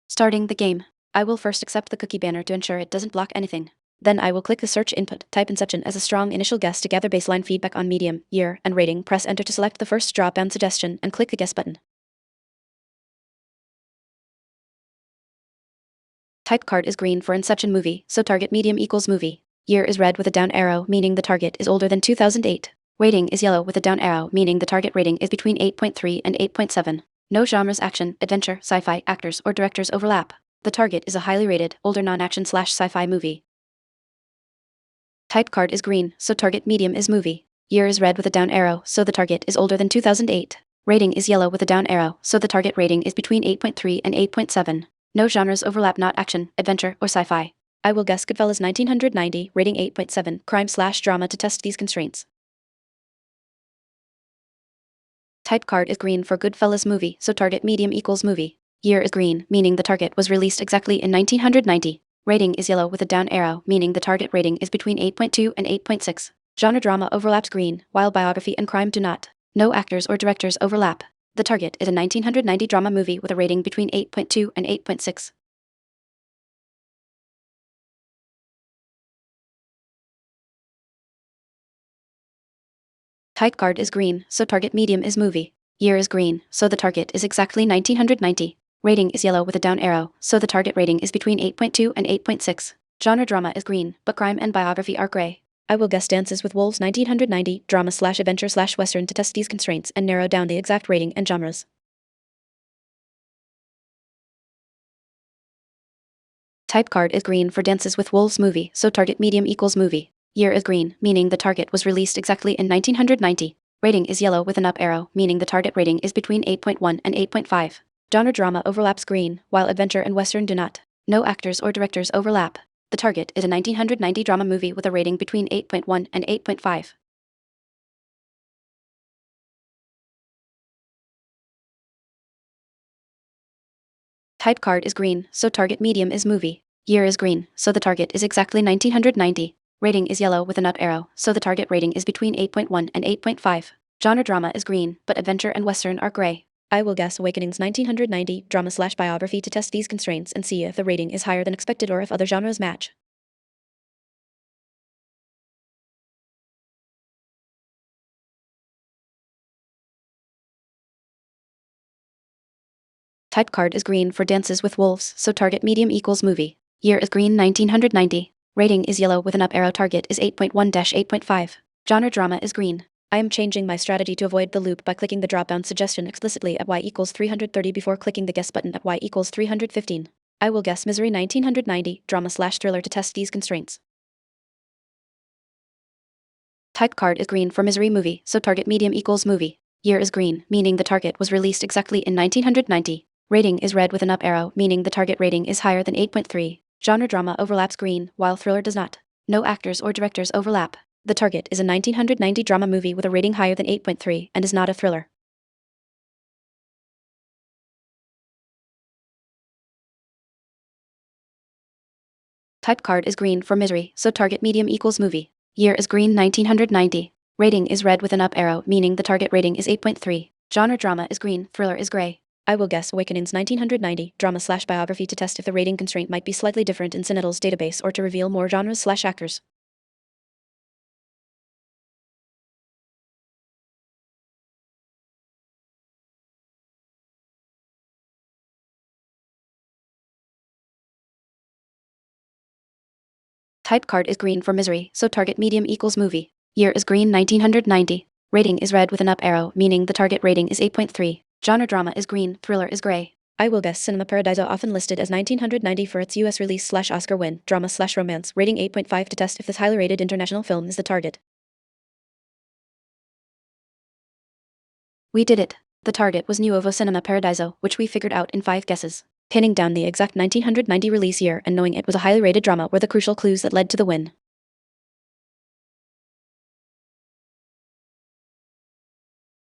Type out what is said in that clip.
Starting the game. I will first accept the cookie banner to ensure it doesn't block anything. Then I will click the search input, type Inception as a strong initial guess to gather baseline feedback on medium, year, and rating, press enter to select the first drop-down suggestion, and click the guess button. Type card is green for Inception movie, so target medium equals movie. Year is red with a down arrow, meaning the target is older than 2008. Rating is yellow with a down arrow, meaning the target rating is between 8.3 and 8.7. No genres action, adventure, sci-fi, actors, or directors overlap. The target is a highly rated, older non-action/sci-fi movie. Type card is green, so target medium is movie. Year is red with a down arrow, so the target is older than 2008. Rating is yellow with a down arrow, so the target rating is between 8.3 and 8.7. No genres overlap, not action, adventure, or sci-fi. I will guess Goodfellas 1990, rating 8.7, crime/drama to test these constraints. Type card is green for Goodfellas movie, so target medium equals movie. Year is green, meaning the target was released exactly in 1990. Rating is yellow with a down arrow, meaning the target rating is between 8.2 and 8.6. Genre drama overlaps green, while biography and crime do not. No actors or directors overlap. The target is a 1990 drama movie with a rating between 8.2 and 8.6. Type card is green, so target medium is movie. Year is green, so the target is exactly 1990. Rating is yellow with a down arrow, so the target rating is between 8.2 and 8.6. Genre drama is green, but crime and biography are gray. I will guess Dances with Wolves 1990, drama/adventure/western to test these constraints and narrow down the exact rating and genres. Type card is green for Dances with Wolves movie, so target medium equals movie. Year is green, meaning the target was released exactly in 1990. Rating is yellow with an up arrow, meaning the target rating is between 8.1 and 8.5. Genre drama overlaps green, while adventure and western do not. No actors or directors overlap. The target is a 1990 drama movie with a rating between 8.1 and 8.5. Type card is green, so target medium is movie. Year is green, so the target is exactly 1990. Rating is yellow with an up arrow, so the target rating is between 8.1 and 8.5. Genre drama is green, but adventure and western are gray. I will guess Awakenings 1990, drama/biography to test these constraints and see if the rating is higher than expected or if other genres match. Type card is green for Dances with Wolves, so target medium equals movie. Year is green 1990. Rating is yellow with an up arrow, target is 8.1-8.5. Genre drama is green. I am changing my strategy to avoid the loop by clicking the drop-down suggestion explicitly at y equals 330 before clicking the guess button at y equals 315. I will guess Misery 1990, drama/thriller to test these constraints. Type card is green for Misery movie, so target medium equals movie. Year is green, meaning the target was released exactly in 1990. Rating is red with an up arrow, meaning the target rating is higher than 8.3. Genre drama overlaps green, while thriller does not. No actors or directors overlap. The target is a 1990 drama movie with a rating higher than 8.3 and is not a thriller. Type card is green for Misery, so target medium equals movie. Year is green 1990. Rating is red with an up arrow, meaning the target rating is 8.3. Genre drama is green, thriller is gray. I will guess Awakenings 1990, drama/biography to test if the rating constraint might be slightly different in Cinedle's database or to reveal more genres/actors. Type card is green for Misery, so target medium equals movie. Year is green 1990. Rating is red with an up arrow, meaning the target rating is 8.3. Genre drama is green, thriller is gray. I will guess Cinema Paradiso, often listed as 1990 for its US release/Oscar win, drama/romance, rating 8.5 to test if this highly rated international film is the target. We did it. The target was Nuovo Cinema Paradiso, which we figured out in 5 guesses. Pinning down the exact 1990 release year and knowing it was a highly rated drama were the crucial clues that led to the win.